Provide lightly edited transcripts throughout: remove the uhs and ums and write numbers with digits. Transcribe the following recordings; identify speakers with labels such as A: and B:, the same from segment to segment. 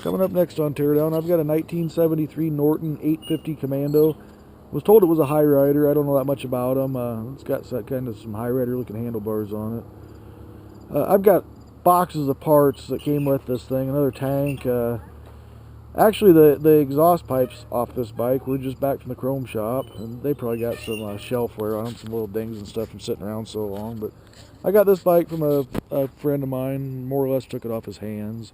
A: Coming up next on Teardown, I've got a 1973 Norton 850 Commando. Was told it was a high rider. I don't know that much about them. It's got kind of some high rider looking handlebars on it. I've got boxes of parts that came with this thing. Another tank. Actually, the exhaust pipes off this bike were just back from the chrome shop, and they probably got some shelf wear on them, some little dings and stuff from sitting around so long. But I got this bike from a friend of mine. More or less took it off his hands.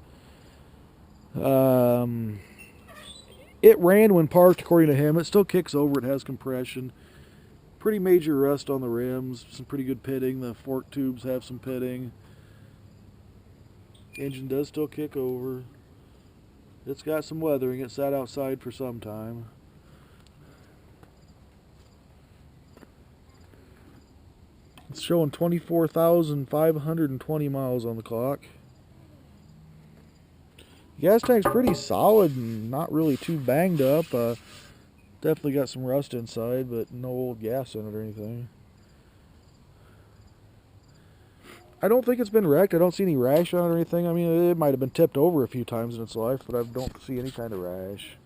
A: It ran when parked, according to him. It still kicks over. It has compression. Pretty major rust on the rims. Some pretty good pitting. The fork tubes have some pitting. Engine does still kick over. It's got some weathering. It sat outside for some time. It's showing 24,520 miles on the clock. The gas tank's pretty solid and not really too banged up. Definitely got some rust inside, but no old gas in it or anything. I don't think it's been wrecked. I don't see any rash on it or anything. I mean, it might have been tipped over a few times in its life, but I don't see any kind of rash.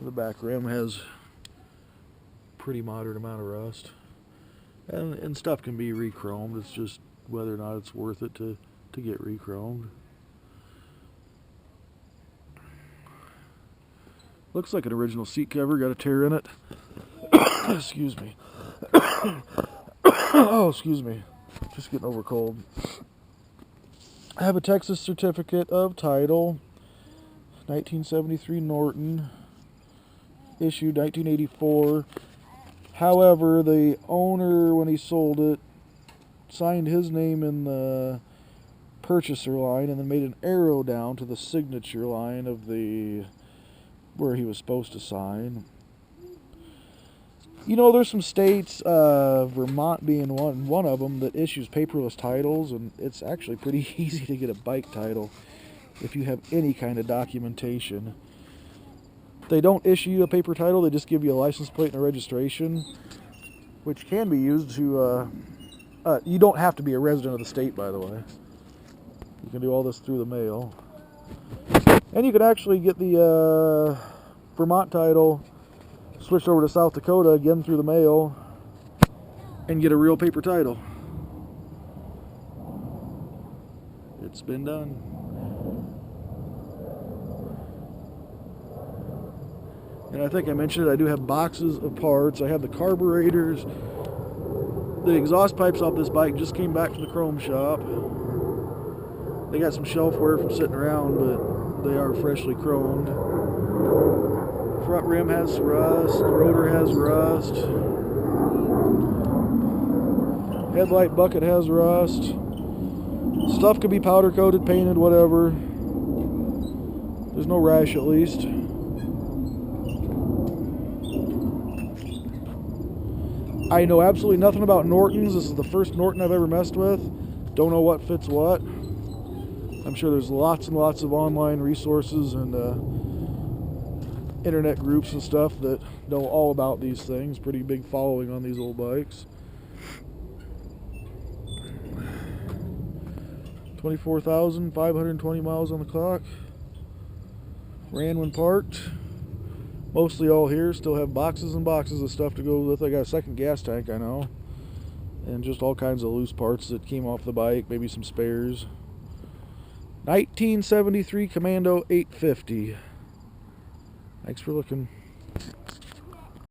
A: The back rim has pretty moderate amount of rust. And stuff can be re-chromed. It's just whether or not it's worth it to get re-chromed. Looks like an original seat cover. Got a tear in it. Excuse me. Oh, excuse me. Just getting over cold. I have a Texas certificate of title. 1973 Norton. Issued 1984. However, the owner, when he sold it, signed his name in the purchaser line and then made an arrow down to the signature line of the where he was supposed to sign. You know, there's some states, Vermont being one of them, that issues paperless titles, and it's actually pretty easy to get a bike title if you have any kind of documentation. They don't issue you a paper title, they just give you a license plate and a registration, which can be used to, you don't have to be a resident of the state, by the way. You can do all this through the mail. And you can actually get the Vermont title switched over to South Dakota again through the mail and get a real paper title. It's been done. And I think I mentioned it, I do have boxes of parts. I have the carburetors. The exhaust pipes off this bike just came back from the chrome shop. They got some shelf wear from sitting around, but they are freshly chromed. Front rim has rust, rotor has rust. Headlight bucket has rust. Stuff could be powder coated, painted, whatever. There's no rash at least. I know absolutely nothing about Nortons. This is the first Norton I've ever messed with. Don't know what fits what. I'm sure there's lots and lots of online resources and internet groups and stuff that know all about these things. Pretty big following on these old bikes. 24,520 miles on the clock. Ran when parked. Mostly all here. Still have boxes and boxes of stuff to go with. I got a second gas tank, I know. And just all kinds of loose parts that came off the bike. Maybe some spares. 1973 Commando 850. Thanks for looking.